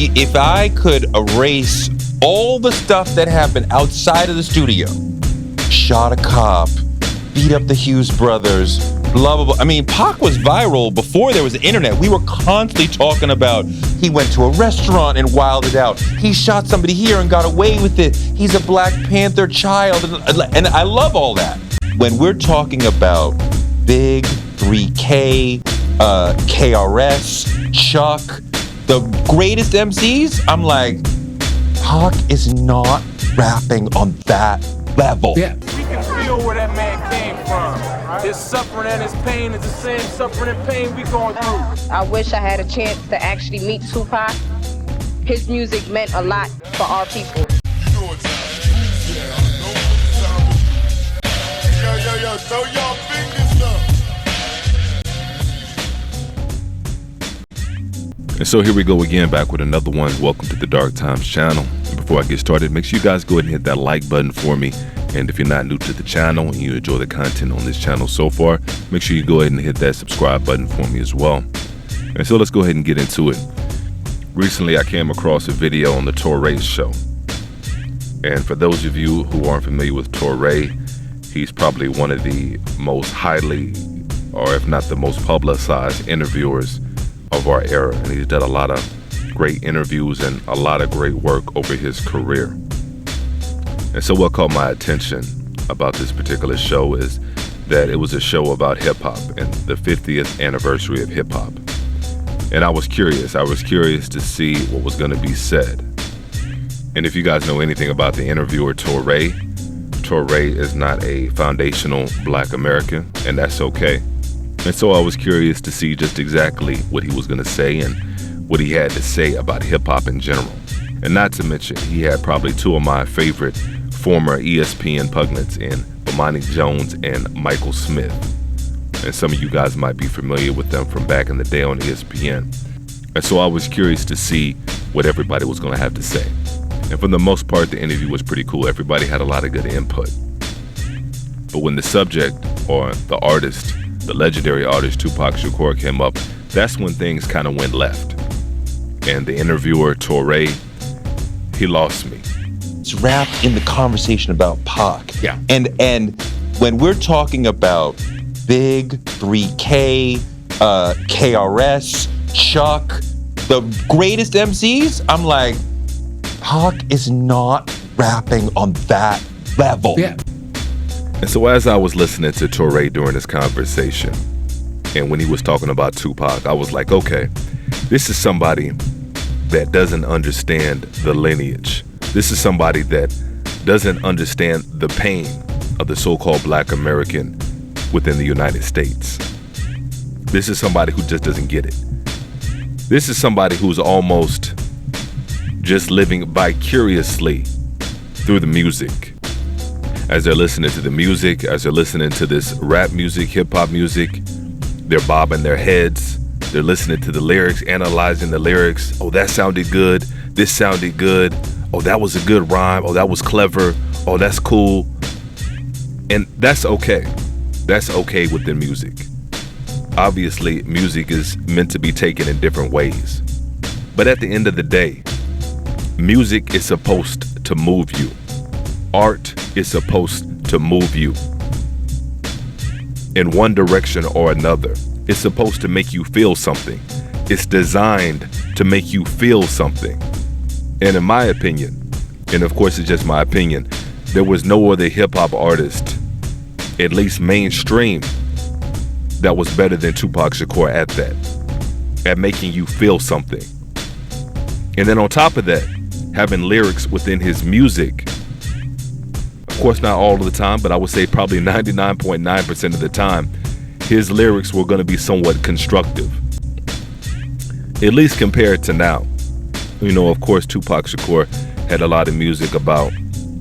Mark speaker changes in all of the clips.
Speaker 1: if I could erase all the stuff that happened outside of the studio, shot a cop, beat up the Hughes brothers, blah, blah, blah. I mean, Pac was viral before there was the internet. We were constantly talking about he went to a restaurant and wilded out. He shot somebody here and got away with it. He's a Black Panther child. And I love all that. When we're talking about Big, 3K, KRS, Chuck, the greatest MCs, I'm like, Pac is not rapping on that level.
Speaker 2: Yeah. We can feel where that man came from. His suffering and his pain is the same suffering and pain we going through.
Speaker 3: I wish I had a chance to actually meet Tupac. His music meant a lot for our people.
Speaker 4: You know what time it is. Yeah, I know what time it is. Yo, throw y'all fingers up.
Speaker 5: And so here we go again, back with another one. Welcome to the Dark Times channel. And before I get started, make sure you guys go ahead and hit that like button for me. And if you're not new to the channel and you enjoy the content on this channel so far, make sure you go ahead and hit that subscribe button for me as well. And so let's go ahead and get into it. Recently, I came across a video on the Toure show. And for those of you who aren't familiar with Toure, he's probably one of the most highly, or if not the most publicized interviewers of our era. And he's done a lot of great interviews and a lot of great work over his career. And so what caught my attention about this particular show is that it was a show about hip-hop and the 50th anniversary of hip-hop. And I was curious. I was curious to see what was going to be said. And if you guys know anything about the interviewer Toure, Toure is not a foundational Black American, and that's okay. And so I was curious to see just exactly what he was going to say and what he had to say about hip-hop in general. And not to mention, he had probably two of my favorite former ESPN pugnates in Bomani Jones and Michael Smith. And some of you guys might be familiar with them from back in the day on ESPN. And so I was curious to see what everybody was going to have to say. And for the most part, the interview was pretty cool. Everybody had a lot of good input. But when the subject or the artist, the legendary artist Tupac Shakur came up, that's when things kind of went left. And the interviewer, Toure, he lost me.
Speaker 1: It's wrapped in the conversation about Pac.
Speaker 2: Yeah.
Speaker 1: And when we're talking about Big, 3K, KRS, Chuck, the greatest MCs, I'm like, Pac is not rapping on that level.
Speaker 2: Yeah.
Speaker 5: And so as I was listening to Toure during this conversation, and when he was talking about Tupac, I was like, okay, this is somebody that doesn't understand the lineage. This is somebody that doesn't understand the pain of the so-called Black American within the United States. This is somebody who just doesn't get it. This is somebody who's almost just living vicariously through the music. As they're listening to the music, as they're listening to this rap music, hip-hop music, they're bobbing their heads. They're listening to the lyrics, analyzing the lyrics. Oh, that sounded good. This sounded good. Oh, that was a good rhyme. Oh, that was clever. Oh, that's cool. And that's okay. That's okay within music. Obviously, music is meant to be taken in different ways. But at the end of the day, music is supposed to move you. Art is supposed to move you in one direction or another. It's supposed to make you feel something. It's designed to make you feel something. And in my opinion, and of course it's just my opinion, there was no other hip-hop artist, at least mainstream, that was better than Tupac Shakur at that, at making you feel something. And then on top of that, having lyrics within his music, of course not all of the time, but I would say probably 99.9% of the time, his lyrics were going to be somewhat constructive, at least compared to now. You know, of course, Tupac Shakur had a lot of music about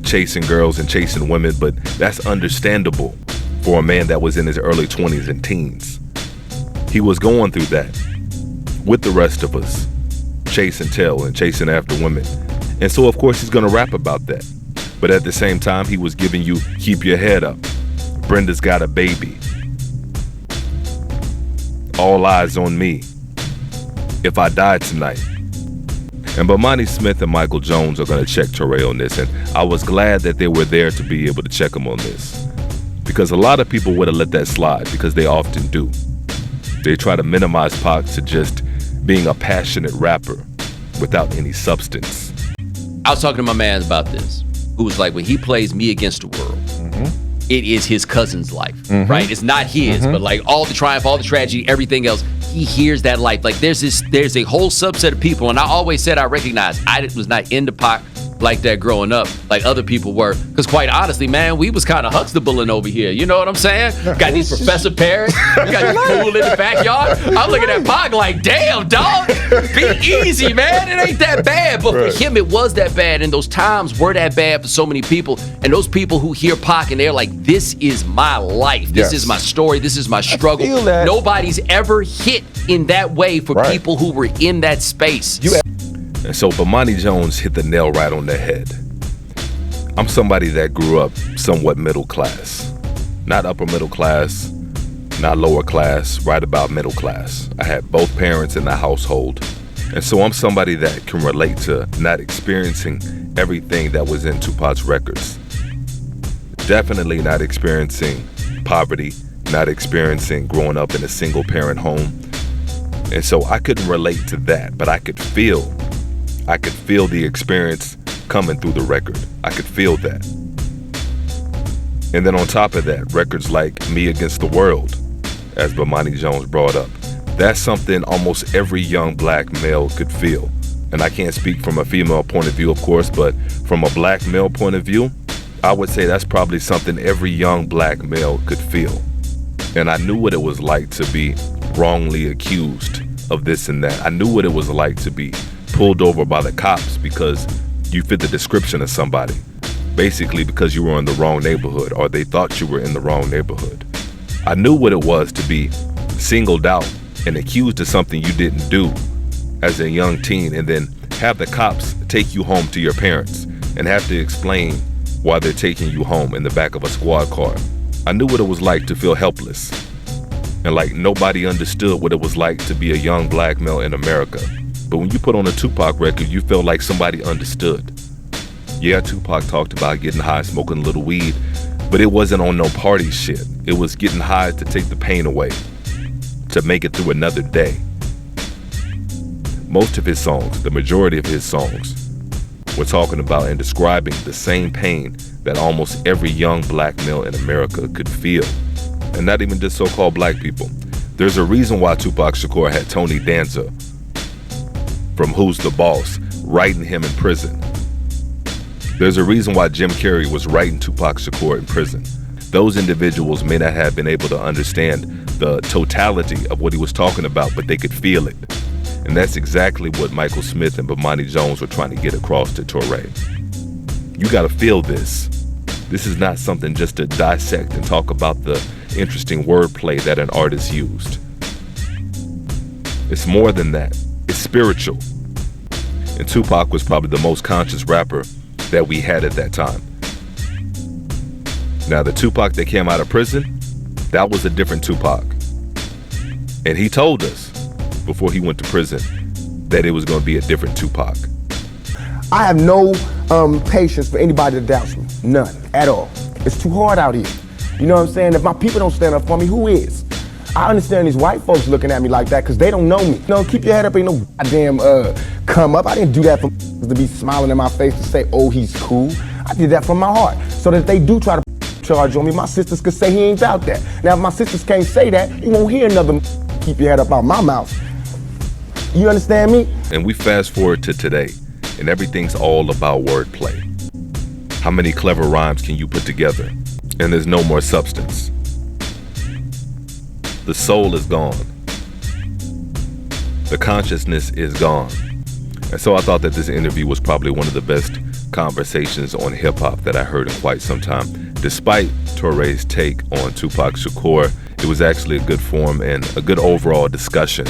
Speaker 5: chasing girls and chasing women, but that's understandable for a man that was in his early 20s and teens. He was going through that with the rest of us, chasing tail and chasing after women. And so, of course, he's going to rap about that. But at the same time, he was giving you Keep Your Head Up, Brenda's Got a Baby, All Eyes on Me, If I Die Tonight. And Bomani Smith and Michael Jones are going to check Touré on this, and I was glad that they were there to be able to check him on this. Because a lot of people would have let that slide, because they often do. They try to minimize Pac to just being a passionate rapper without any substance.
Speaker 6: I was talking to my man about this, who was like, when he plays Me Against the World, it is his cousin's life, right? It's not his, but like all the triumph, all the tragedy, everything else, he hears that life. Like there's a whole subset of people, and I always said I recognized I was not into Pac like that growing up, like other people were. Because quite honestly, man, we was kind of Huxtabling over here. You know what I'm saying? Got these professor parents. We got this pool in the backyard. I'm looking at Pac like, damn, dog, be easy, man. It ain't that bad. But for him, it was that bad. And those times were that bad for so many people. And those people who hear Pac and they're like, this is my life. This is my story. This is my struggle. Nobody's ever hit in that way for people who were in that space.
Speaker 5: And so Bomani Jones hit the nail right on the head. I'm somebody that grew up somewhat middle class. Not upper middle class, not lower class, right about middle class. I had both parents in the household. And so I'm somebody that can relate to not experiencing everything that was in Tupac's records. Definitely not experiencing poverty, not experiencing growing up in a single parent home. And so I couldn't relate to that, but I could feel the experience coming through the record. I could feel that. And then on top of that, records like Me Against the World, as Bomani Jones brought up, that's something almost every young black male could feel. And I can't speak from a female point of view, of course, but from a black male point of view, I would say that's probably something every young black male could feel. And I knew what it was like to be wrongly accused of this and that. I knew what it was like to be pulled over by the cops because you fit the description of somebody, basically because you were in the wrong neighborhood or they thought you were in the wrong neighborhood. I knew what it was to be singled out and accused of something you didn't do as a young teen, and then have the cops take you home to your parents and have to explain why they're taking you home in the back of a squad car. I knew what it was like to feel helpless and like nobody understood what it was like to be a young black male in America. But when you put on a Tupac record, you felt like somebody understood. Yeah, Tupac talked about getting high, smoking a little weed, but it wasn't on no party shit. It was getting high to take the pain away, to make it through another day. Most of his songs, the majority of his songs, were talking about and describing the same pain that almost every young black male in America could feel. And not even just so-called black people. There's a reason why Tupac Shakur had Tony Danza from Who's the Boss writing him in prison. There's a reason why Jim Carrey was writing Tupac Shakur in prison. Those individuals may not have been able to understand the totality of what he was talking about, but they could feel it. And that's exactly what Michael Smith and Bomani Jones were trying to get across to Touré. You gotta feel this. This is not something just to dissect and talk about the interesting wordplay that an artist used. It's more than that. It's spiritual. And Tupac was probably the most conscious rapper that we had at that time. Now, the Tupac that came out of prison, that was a different Tupac. And he told us before he went to prison that it was going to be a different Tupac.
Speaker 7: I have no patience for anybody that doubts me. None at all. It's too hard out here. You know what I'm saying? If my people don't stand up for me, who is? I understand these white folks looking at me like that because they don't know me. No, keep your head up, ain't no goddamn come up. I didn't do that for to be smiling in my face to say, oh, he's cool. I did that from my heart. So that if they do try to charge on me, my sisters could say he ain't out there. Now, if my sisters can't say that, you won't hear another keep your head up out my mouth. You understand me?
Speaker 5: And we fast forward to today, and everything's all about wordplay. How many clever rhymes can you put together? And there's no more substance. The soul is gone. The consciousness is gone. And so I thought that this interview was probably one of the best conversations on hip-hop that I heard in quite some time. Despite Touré's take on Tupac Shakur, it was actually a good form and a good overall discussion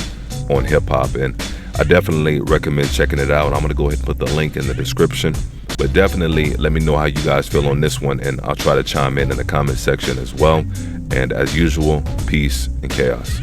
Speaker 5: on hip-hop. And I definitely recommend checking it out. I'm going to go ahead and put the link in the description. But definitely let me know how you guys feel on this one, and I'll try to chime in the comment section as well. And as usual, peace and chaos.